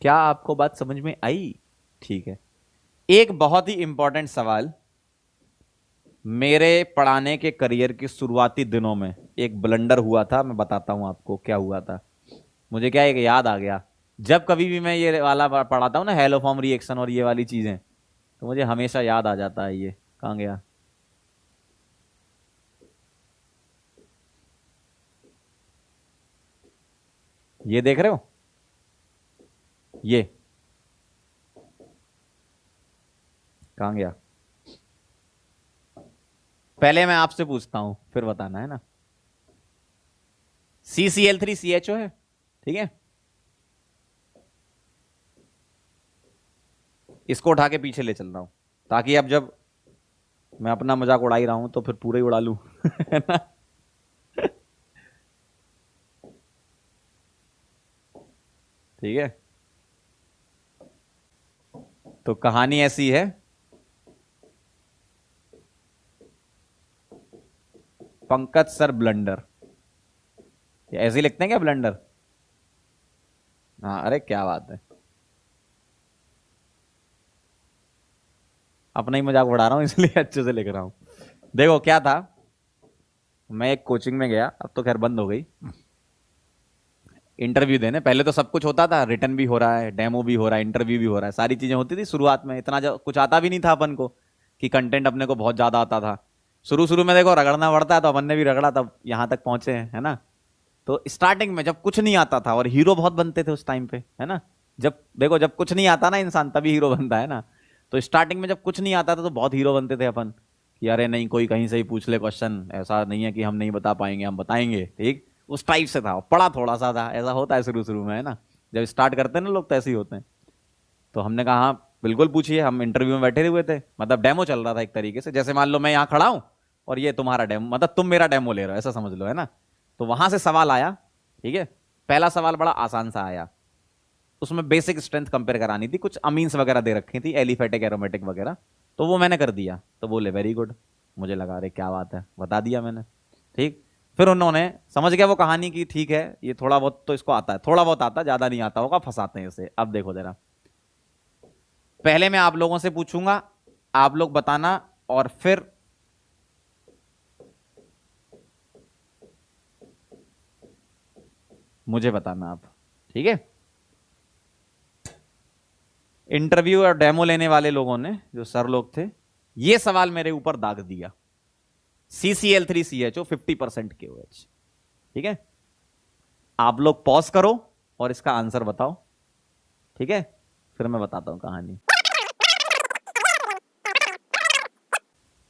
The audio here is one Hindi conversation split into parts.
क्या आपको बात समझ में आई? ठीक है। एक बहुत ही इंपॉर्टेंट सवाल। मेरे पढ़ाने के करियर के शुरुआती दिनों में एक ब्लंडर हुआ था, मैं बताता हूं आपको क्या हुआ था। मुझे क्या एक याद आ गया। जब कभी भी मैं ये वाला पढ़ाता हूं ना, हेलो फॉर्म रिएक्शन और ये वाली चीजें, तो मुझे हमेशा याद आ जाता है। ये कहाँ गया? ये देख रहे हो? ये कहाँ गया? पहले मैं आपसे पूछता हूं फिर बताना है ना। CCl3CHO है, ठीक है। इसको उठा के पीछे ले चल रहा हूं, ताकि अब जब मैं अपना मजाक उड़ा ही रहा हूं तो फिर पूरा ही उड़ा लूं है ना। ठीक है। तो कहानी ऐसी है। पंकज सर ब्लंडर, ऐसे ही लिखते हैं क्या ब्लंडर? हाँ, अरे क्या बात है। अपना ही मजाक उड़ा रहा हूं इसलिए अच्छे से लिख रहा हूं। देखो क्या था। मैं एक कोचिंग में गया, अब तो खैर बंद हो गई, इंटरव्यू देने। पहले तो सब कुछ होता था, रिटर्न भी हो रहा है, डेमो भी हो रहा है, इंटरव्यू भी हो रहा है, सारी चीजें होती थी। शुरुआत में इतना कुछ आता भी नहीं था अपन को कि कंटेंट अपने को बहुत ज्यादा आता था। शुरू शुरू में देखो रगड़ना पड़ता है, तो अपन ने भी रगड़ा, तब यहां तक पहुंचे हैं, है ना। तो स्टार्टिंग में जब कुछ नहीं आता था, और हीरो बहुत बनते थे उस टाइम पे, है ना। जब देखो, जब कुछ नहीं आता ना इंसान, तभी हीरो बनता है ना। तो स्टार्टिंग में जब कुछ नहीं आता था तो बहुत हीरो बनते थे अपन, कि अरे नहीं, कोई कहीं से ही पूछ ले क्वेश्चन, ऐसा नहीं है कि हम नहीं बता पाएंगे, हम बताएंगे, ठीक। उस टाइप से था, पढ़ा थोड़ा सा था, ऐसा होता है शुरू शुरू में, है ना। जब स्टार्ट करते हैं ना लोग, तो ऐसे ही होते हैं। तो हमने कहा हाँ बिल्कुल पूछिए। हम इंटरव्यू में बैठे हुए थे, मतलब डेमो चल रहा था एक तरीके से। जैसे मान लो मैं यहाँ खड़ा हूँ और ये तुम्हारा डेमो, मतलब तुम मेरा डेमो ले रहे हो, ऐसा समझ लो, है ना। तो वहां से सवाल आया, ठीक है। पहला सवाल बड़ा आसान सा आया। उसमें बेसिक स्ट्रेंथ कंपेयर करानी थी, कुछ अमीन्स वगैरह दे रखी थी, एलिफेटिक एरोमेटिक वगैरह। तो वो मैंने कर दिया, तो बोले वेरी गुड। मुझे लगा अरे क्या बात है, बता दिया मैंने, ठीक। फिर उन्होंने समझ गया वो कहानी की, ठीक है ये थोड़ा बहुत तो इसको आता है, थोड़ा बहुत आता है, ज्यादा नहीं आता होगा, फंसाते हैं इसे। अब देखो जरा, पहले मैं आप लोगों से पूछूंगा, आप लोग बताना, और फिर मुझे बताना आप, ठीक है। इंटरव्यू और डेमो लेने वाले लोगों ने, जो सर लोग थे, ये सवाल मेरे ऊपर दाग दिया। CCl3CHO 50% KOH, ठीक है। आप लोग पॉज करो और इसका आंसर बताओ, ठीक है। फिर मैं बताता हूं कहानी।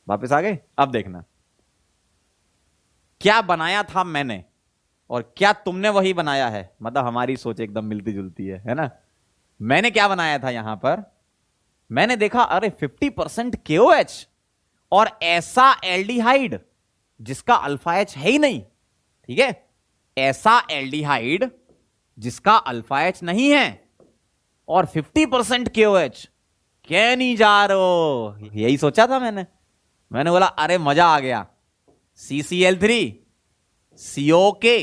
वापस आ गए? अब देखना क्या बनाया था मैंने और क्या तुमने वही बनाया है, मतलब हमारी सोच एकदम मिलती जुलती है ना। मैंने क्या बनाया था यहां पर? मैंने देखा अरे 50% KOH, और ऐसा एल्डिहाइड जिसका अल्फा एच है ही नहीं, ठीक है। ऐसा एल्डिहाइड जिसका अल्फा एच नहीं है, और 50% KOH, क्या नहीं जा रहे, यही सोचा था मैंने। मैंने बोला अरे मजा आ गया। CCl3 CO के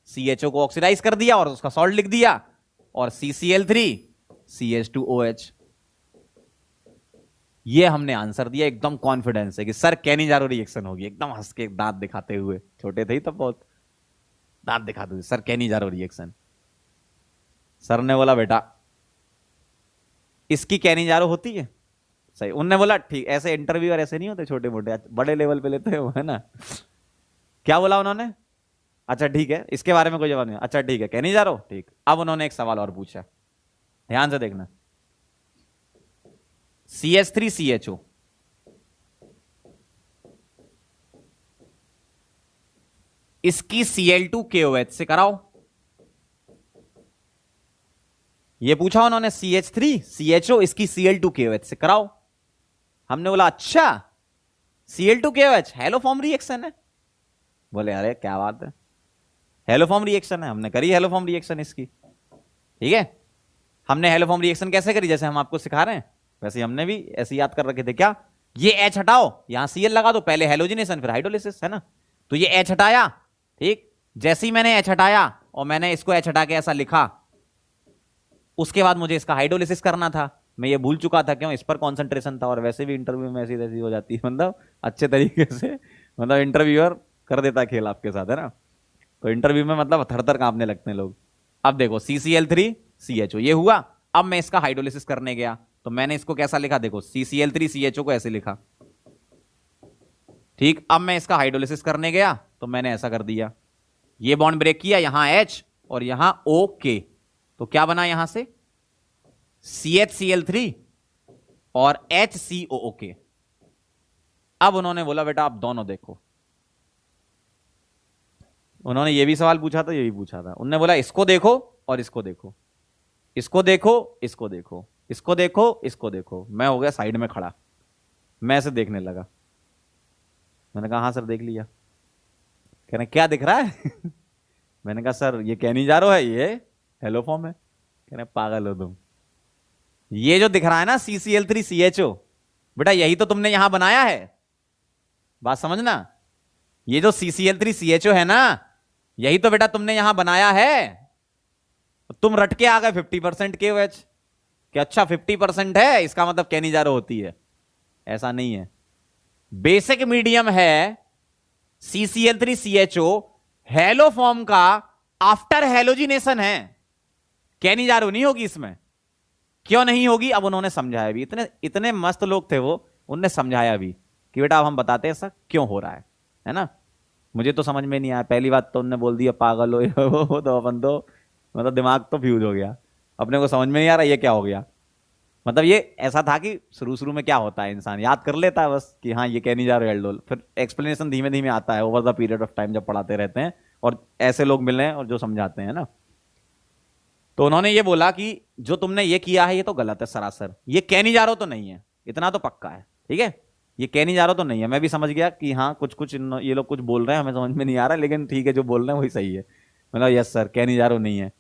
CHO को ऑक्सीडाइज कर दिया और उसका सॉल्ट लिख दिया, और CCl3 CH2OH। ये हमने आंसर दिया एकदम कॉन्फिडेंस है कि सर कैनिजारो रिएक्शन होगी, एकदम हंस के दांत दिखाते हुए, छोटे थे ही तब बहुत, दांत दिखाते हुए सर कैनिजारो रिएक्शन। सर ने बोला बेटा इसकी कैनिजारो होती है? सही। उनने बोला ठीक, ऐसे इंटरव्यू और ऐसे नहीं होते, छोटे मोटे बड़े लेवल पे लेते हो, है ना। क्या बोला उन्होंने? अच्छा ठीक है, इसके बारे में कोई जवाब नहीं, अच्छा ठीक है कैनिजारो, ठीक। अब उन्होंने एक सवाल और पूछा, ध्यान से देखना। CH3CHO, इसकी Cl2KOH से कराओ। ये पूछा उन्होंने, CH3CHO इसकी Cl2KOH से कराओ। हमने बोला अच्छा Cl2KOH हेलो फॉर्म रिएक्शन है। बोले अरे क्या बात है, हेलो फॉर्म रिएक्शन है। हमने करी हेलो फॉर्म रिएक्शन इसकी, ठीक है। हमने हेलो फॉर्म रिएक्शन कैसे करी, जैसे हम आपको सिखा रहे हैं वैसे हमने भी ऐसे याद कर रखे थे। क्या? ये H हटाओ, यहां Cl लगा दो, पहले हेलोजिनेशन फिर हाइड्रोलिसिस, है ना। तो ये H हटाया, ठीक। जैसे ही मैंने H हटाया और मैंने इसको H हटा के ऐसा लिखा, उसके बाद मुझे इसका हाइड्रोलिसिस करना था, मैं ये भूल चुका था, क्यों, इस पर कॉन्सेंट्रेशन था, और वैसे भी इंटरव्यू में ऐसी तैसी हो जाती है, मतलब अच्छे तरीके से, मतलब इंटरव्यूअर कर देता है खेल आपके साथ, है ना। तो इंटरव्यू में मतलब थर थर कांपने लगते हैं लोग। अब देखो CCl3CHO ये हुआ। अब मैं इसका हाइड्रोलिसिस करने गया, तो मैंने इसको कैसा लिखा, देखो CCl3CHO को ऐसे लिखा, ठीक। अब मैं इसका हाइड्रोलिसिस करने गया तो मैंने ऐसा कर दिया, ये बॉन्ड ब्रेक किया, यहां H और यहां OK, तो क्या बना यहां से CHCl3 और HCOOK। अब उन्होंने बोला बेटा आप दोनों देखो, उन्होंने ये भी सवाल पूछा था, ये भी पूछा था, उन्होंने बोला इसको देखो और इसको देखो, इसको देखो, इसको देखो, इसको देखो, इसको देखो। मैं हो गया साइड में खड़ा, मैं ऐसे देखने लगा, मैंने कहा हाँ सर देख लिया। कह रहे क्या दिख रहा है मैंने कहा सर ये कैनिजारो है, ये हेलोफॉर्म है। कह रहे पागल हो तुम, ये जो दिख रहा है ना CCl3CHO, बेटा यही तो तुमने यहां बनाया है, बात समझना। ये जो CCl3CHO है ना, यही तो बेटा तुमने यहां बनाया है। तुम रट के आ गए 50% KOH कि अच्छा 50% है, इसका मतलब कैनिजारो होती है। ऐसा नहीं है, बेसिक मीडियम है CCl3CHO, हेलोफॉर्म का आफ्टर हेलोजिनेशन है, कैनिजारो नहीं होगी इसमें। क्यों नहीं होगी, अब उन्होंने समझाया भी, इतने इतने मस्त लोग थे वो, उनने समझाया भी कि बेटा अब हम बताते हैं ऐसा क्यों हो रहा है ना। मुझे तो समझ में नहीं आया, पहली बात तो उनने बोल दिया पागल हो वो तो अपन तो मतलब दिमाग तो फ्यूज हो गया, अपने को समझ में नहीं आ रहा ये क्या हो गया। मतलब ये ऐसा था कि शुरू शुरू में क्या होता है, इंसान याद कर लेता है बस कि हाँ ये कैनिजारो एल्डोल, फिर एक्सप्लेनेशन धीमे धीमे आता है over the period of time, जब पढ़ाते रहते हैं और ऐसे लोग मिले हैं और जो समझाते हैं ना। तो उन्होंने ये बोला कि जो तुमने ये किया है ये तो गलत है सरासर, ये कैनिजारो तो नहीं है, इतना तो पक्का है, ठीक है, ये कैनिजारो तो नहीं है। मैं भी समझ गया कि हाँ कुछ कुछ ये लोग कुछ बोल रहे हैं, हमें समझ में नहीं आ रहा, लेकिन ठीक है जो बोल रहे हैं वही सही है। मतलब यस सर कैनिजारो नहीं है,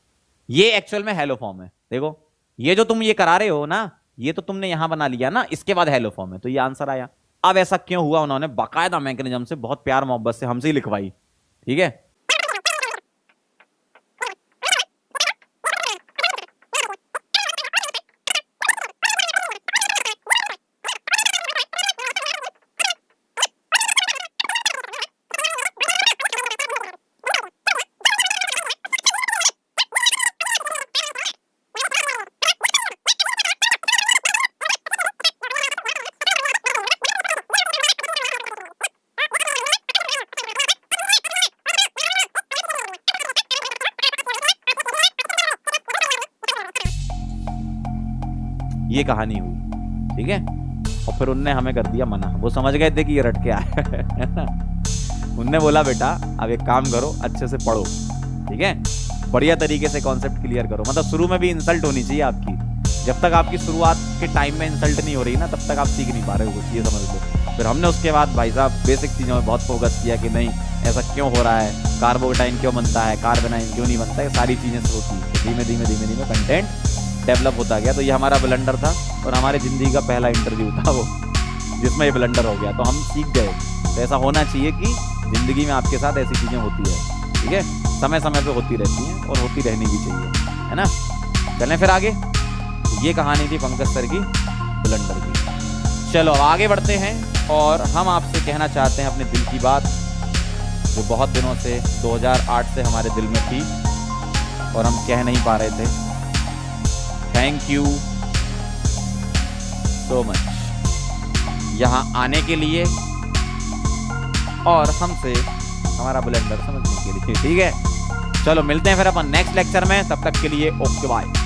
ये एक्चुअल में हेलोफॉर्म है। देखो ये जो तुम ये करा रहे हो ना, ये तो तुमने यहां बना लिया ना, इसके बाद हेलोफॉर्म है, तो ये आंसर आया। अब ऐसा क्यों हुआ, उन्होंने बाकायदा मैकेनिज्म से बहुत प्यार मोहब्बत से हमसे ही लिखवाई, ठीक है। ये कहानी हुई, ठीक है। और फिर उनने हमें कर दिया मना, वो समझ गए थे कि ये रट के आया है ना। उनने बोला बेटा अब एक काम करो, अच्छे से पढ़ो, ठीक है, बढ़िया तरीके से कॉन्सेप्ट क्लियर करो। मतलब शुरू में भी इंसल्ट होनी चाहिए आपकी, जब तक आपकी शुरुआत के टाइम में इंसल्ट नहीं हो रही ना, तब तक आप सीख नहीं पा रहे हो कुछ, ये समझ लो। फिर हमने उसके बाद भाई साहब बेसिक चीज़ों में बहुत फोकस किया कि नहीं ऐसा क्यों हो रहा है, कार्बोटाइन क्यों बनता है, कार्बेनाइन क्यों नहीं बनता है, सारी चीज़ें होती है। धीमे धीमे धीमे धीमे कंटेंट डेवलप होता गया। तो ये हमारा ब्लंडर था और हमारी ज़िंदगी का पहला इंटरव्यू था वो, जिसमें ये ब्लंडर हो गया, तो हम सीख गए। तो ऐसा होना चाहिए कि ज़िंदगी में आपके साथ ऐसी चीज़ें होती है, ठीक है, समय समय पे होती रहती हैं और होती रहनी भी चाहिए, है ना। चलें फिर आगे, ये कहानी थी पंकज सर की ब्लंडर की। चलो अब आगे बढ़ते हैं और हम आपसे कहना चाहते हैं अपने दिल की बात, जो बहुत दिनों से 2008 से हमारे दिल में थी और हम कह नहीं पा रहे थे। थैंक यू सो मच यहाँ आने के लिए और हमसे हमारा ब्लेंडर समझने के लिए, ठीक है। चलो मिलते हैं फिर अपन नेक्स्ट लेक्चर में, तब तक के लिए ओके बाय।